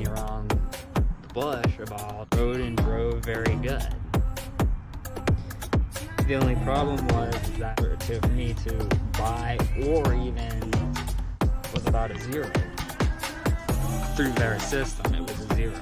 me around the bush about rode and drove very good. The only problem was that for me to buy or even was about a zero. Through their system, it was a zero.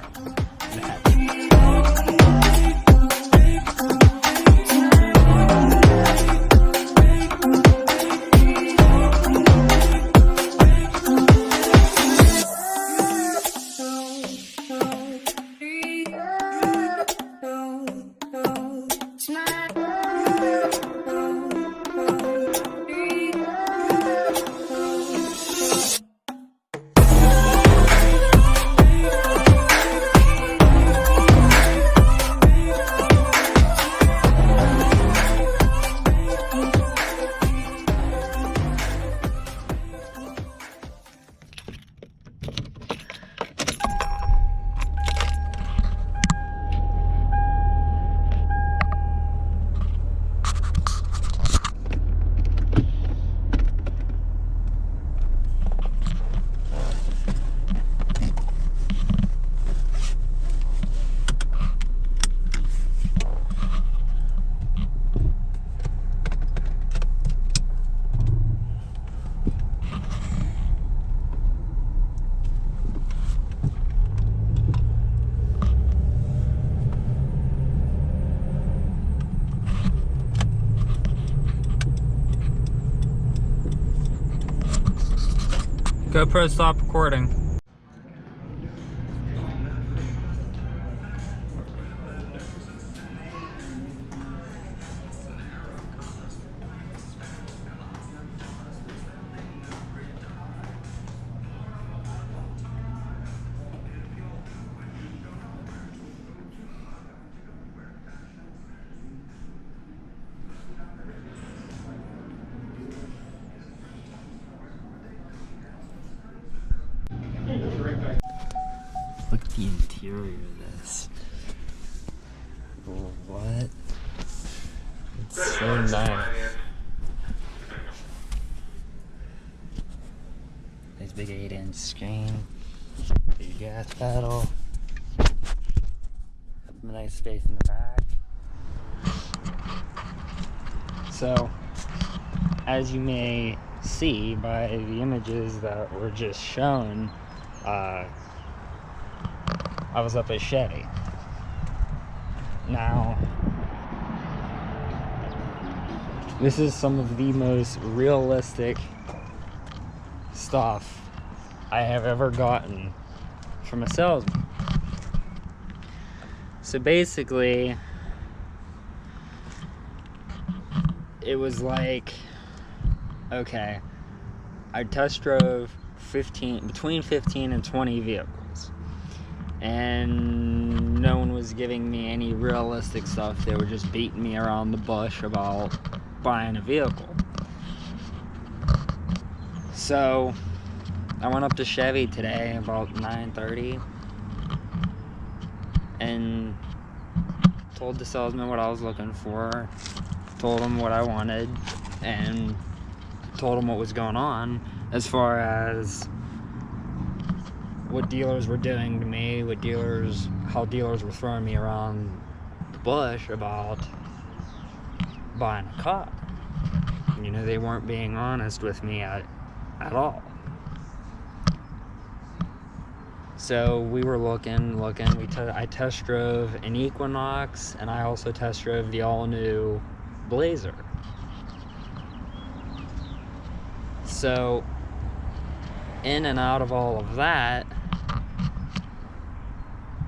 GoPro, stop recording. Look at the interior of this. What? It's so nice. Nice big 8-inch screen. Big gas pedal. A nice space in the back. So, as you may see by the images that were just shown, I was up at Chevy. Now, this is some of the most realistic stuff I have ever gotten from a salesman. So basically, it was like, okay, I test drove between 15 and 20 vehicles, and no one was giving me any realistic stuff. They were just beating me around the bush about buying a vehicle. So I went up to Chevy today about 9:30 and told the salesman what I was looking for, told him what I wanted, and told him what was going on as far as what dealers were doing to me, how dealers were throwing me around the bush about buying a car. You know, they weren't being honest with me at all. So we were looking. I test drove an Equinox, and I also test drove the all-new Blazer. So, in and out of all of that,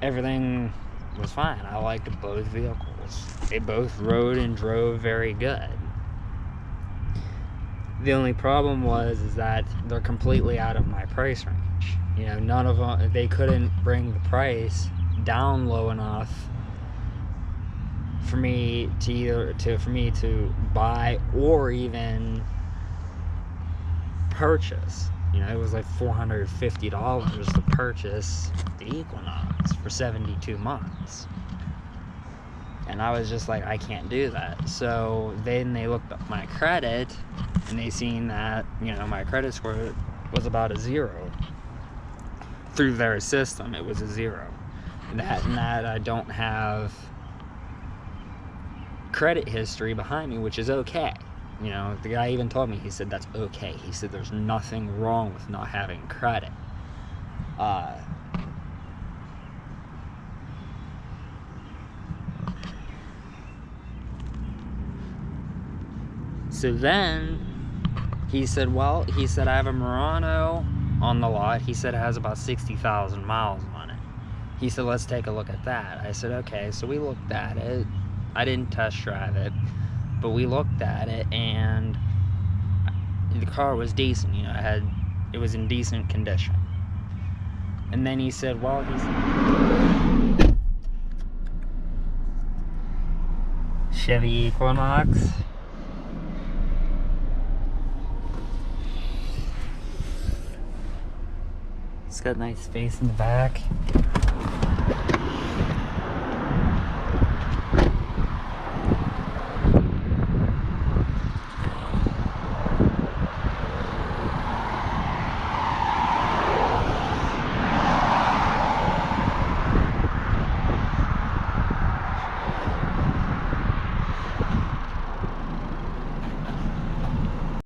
everything was fine. I liked both vehicles. They both rode and drove very good. The only problem was that they're completely out of my price range. You know, none of them, they couldn't bring the price down low enough for me to buy or even purchase. You know, it was like $450 to purchase the Equinox for 72 months. And I was just like, I can't do that. So then they looked up my credit, and they seen that, you know, my credit score was about a 0 through their system, it was a 0. That and that I don't have credit history behind me, which is okay. You know, the guy even told me, he said, that's okay. He said, there's nothing wrong with not having credit. So then he said, well, he said, I have a Murano on the lot. He said it has about 60,000 miles on it. He said, let's take a look at that. I said, okay. So we looked at it. I didn't test drive it, but we looked at it, and the car was decent. You know, it was in decent condition. And then he said, well, Chevy Equinox. It's got nice space in the back.